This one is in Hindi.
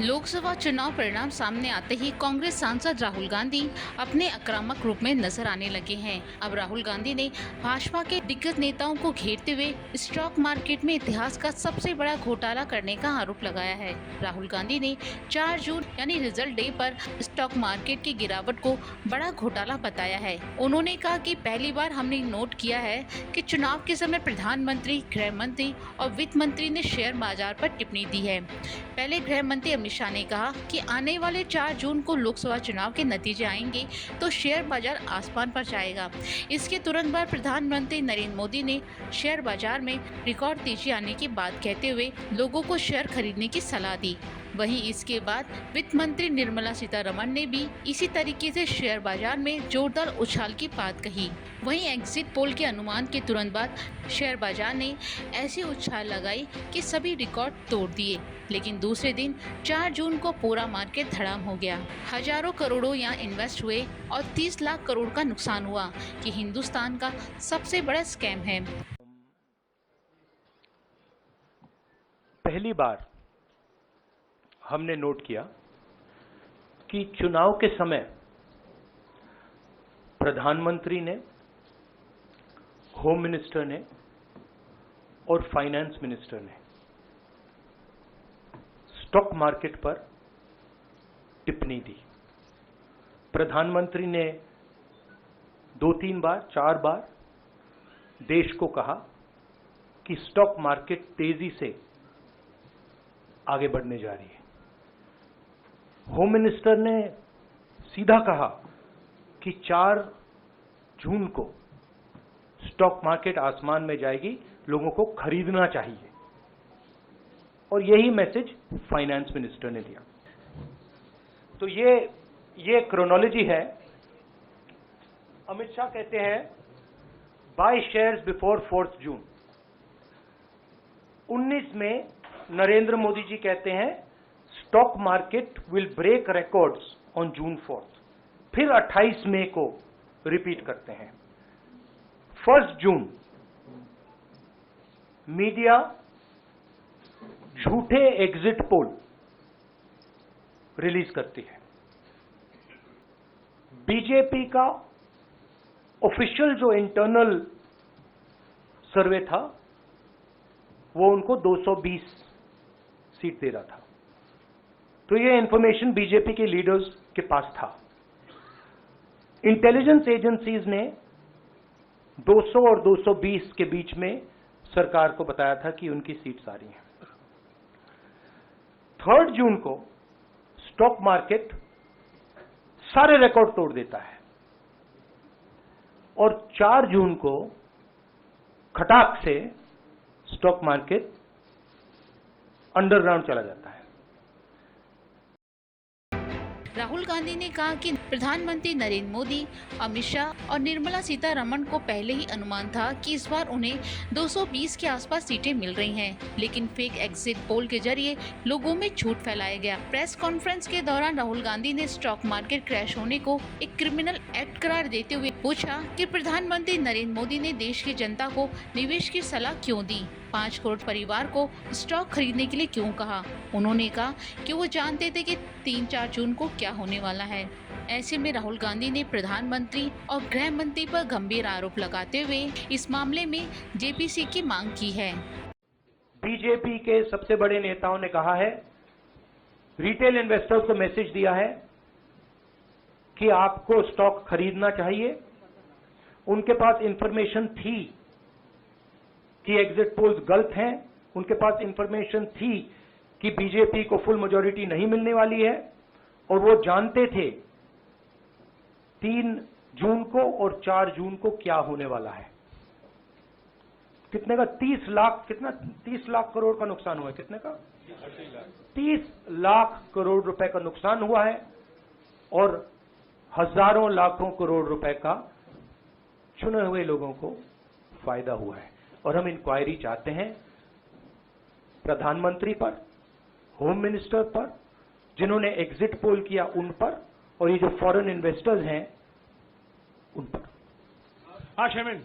लोकसभा चुनाव परिणाम सामने आते ही कांग्रेस सांसद राहुल गांधी अपने आक्रामक रूप में नजर आने लगे हैं। अब राहुल गांधी ने भाजपा के दिग्गज नेताओं को घेरते हुए स्टॉक मार्केट में इतिहास का सबसे बड़ा घोटाला करने का आरोप लगाया है। राहुल गांधी ने 4 जून यानी रिजल्ट डे पर स्टॉक मार्केट की गिरावट को बड़ा घोटाला बताया है। उन्होंने कहा कि पहली बार हमने नोट किया है कि चुनाव के समय प्रधानमंत्री, गृह मंत्री और वित्त मंत्री ने शेयर बाजार पर टिप्पणी दी है। पहले गृह मंत्री अमित शाह ने कहा कि आने वाले 4 जून को लोकसभा चुनाव के नतीजे आएंगे तो शेयर बाजार आसमान पर जाएगा। इसके तुरंत बाद प्रधानमंत्री नरेंद्र मोदी ने शेयर बाजार में रिकॉर्ड तेजी आने की बात कहते हुए लोगों को शेयर खरीदने की सलाह दी। वहीं इसके बाद वित्त मंत्री निर्मला सीतारमण ने भी इसी तरीके से शेयर बाजार में जोरदार उछाल की बात कही। वहीं एग्जिट पोल के अनुमान के तुरंत बाद शेयर बाजार ने ऐसी उछाल लगाई कि सभी रिकॉर्ड तोड़ दिए। लेकिन दूसरे दिन 4 जून को पूरा मार्केट धड़ाम हो गया। हजारों करोड़ों यहाँ इन्वेस्ट हुए और 30 लाख करोड़ का नुकसान हुआ कि हिंदुस्तान का सबसे बड़ा स्कैम है। पहली बार हमने नोट किया कि चुनाव के समय प्रधानमंत्री ने, होम मिनिस्टर ने और फाइनेंस मिनिस्टर ने स्टॉक मार्केट पर टिप्पणी दी। प्रधानमंत्री ने 2-3 बार, 4 बार देश को कहा कि स्टॉक मार्केट तेजी से आगे बढ़ने जा रही है। होम मिनिस्टर ने सीधा कहा कि 4 जून को स्टॉक मार्केट आसमान में जाएगी, लोगों को खरीदना चाहिए। और यही मैसेज फाइनेंस मिनिस्टर ने दिया। तो ये क्रोनोलॉजी है। अमित शाह कहते हैं बाय शेयर्स बिफोर 4 जून। 19 में नरेंद्र मोदी जी कहते हैं stock market will break records on June 4। फिर 28 मई को रिपीट करते हैं। 1 जून मीडिया झूठे एग्जिट पोल रिलीज करती है। बीजेपी का ऑफिशियल जो इंटरनल सर्वे था वो उनको 220 सीट दे रहा था। तो ये इंफॉर्मेशन बीजेपी के लीडर्स के पास था। इंटेलिजेंस एजेंसीज ने 200 और 220 के बीच में सरकार को बताया था कि उनकी सीट्स आ रही हैं। 3 जून को स्टॉक मार्केट सारे रिकॉर्ड तोड़ देता है और 4 जून को खटाक से स्टॉक मार्केट अंडरग्राउंड चला जाता है। राहुल गांधी ने कहा कि प्रधानमंत्री नरेंद्र मोदी, अमित शाह और निर्मला सीतारमण को पहले ही अनुमान था कि इस बार उन्हें 220 के आसपास सीटें मिल रही हैं, लेकिन फेक एग्जिट पोल के जरिए लोगों में झूठ फैलाया गया। प्रेस कॉन्फ्रेंस के दौरान राहुल गांधी ने स्टॉक मार्केट क्रैश होने को एक क्रिमिनल एक्ट करार देते हुए पूछा कि प्रधानमंत्री नरेंद्र मोदी ने देश की जनता को निवेश की सलाह क्यों दी, 5 करोड़ परिवार को स्टॉक खरीदने के लिए क्यों कहा। उन्होंने कहा कि वो जानते थे कि 3-4 जून को क्या होने वाला है। ऐसे में राहुल गांधी ने प्रधानमंत्री और गृह मंत्री पर गंभीर आरोप लगाते हुए इस मामले में जेपीसी की मांग की है। बीजेपी के सबसे बड़े नेताओं ने कहा है, रिटेल इन्वेस्टर्स को मैसेज दिया है कि आपको स्टॉक खरीदना चाहिए। उनके पास इंफॉर्मेशन थी कि एग्जिट पोल्स गलत हैं। उनके पास इंफॉर्मेशन थी कि बीजेपी को फुल मेजॉरिटी नहीं मिलने वाली है और वो जानते थे 3 जून को और 4 जून को क्या होने वाला है। कितने का 30 लाख करोड़ का नुकसान हुआ है। कितने का 30 लाख करोड़ रुपए का नुकसान हुआ है और हजारों लाखों करोड़ रुपए का चुने हुए लोगों को फायदा हुआ है। और हम इंक्वायरी चाहते हैं प्रधानमंत्री पर, होम मिनिस्टर पर, जिन्होंने एग्जिट पोल किया उन पर, और ये जो फॉरेन इन्वेस्टर्स हैं उन पर। हाँ, चेयरमैन।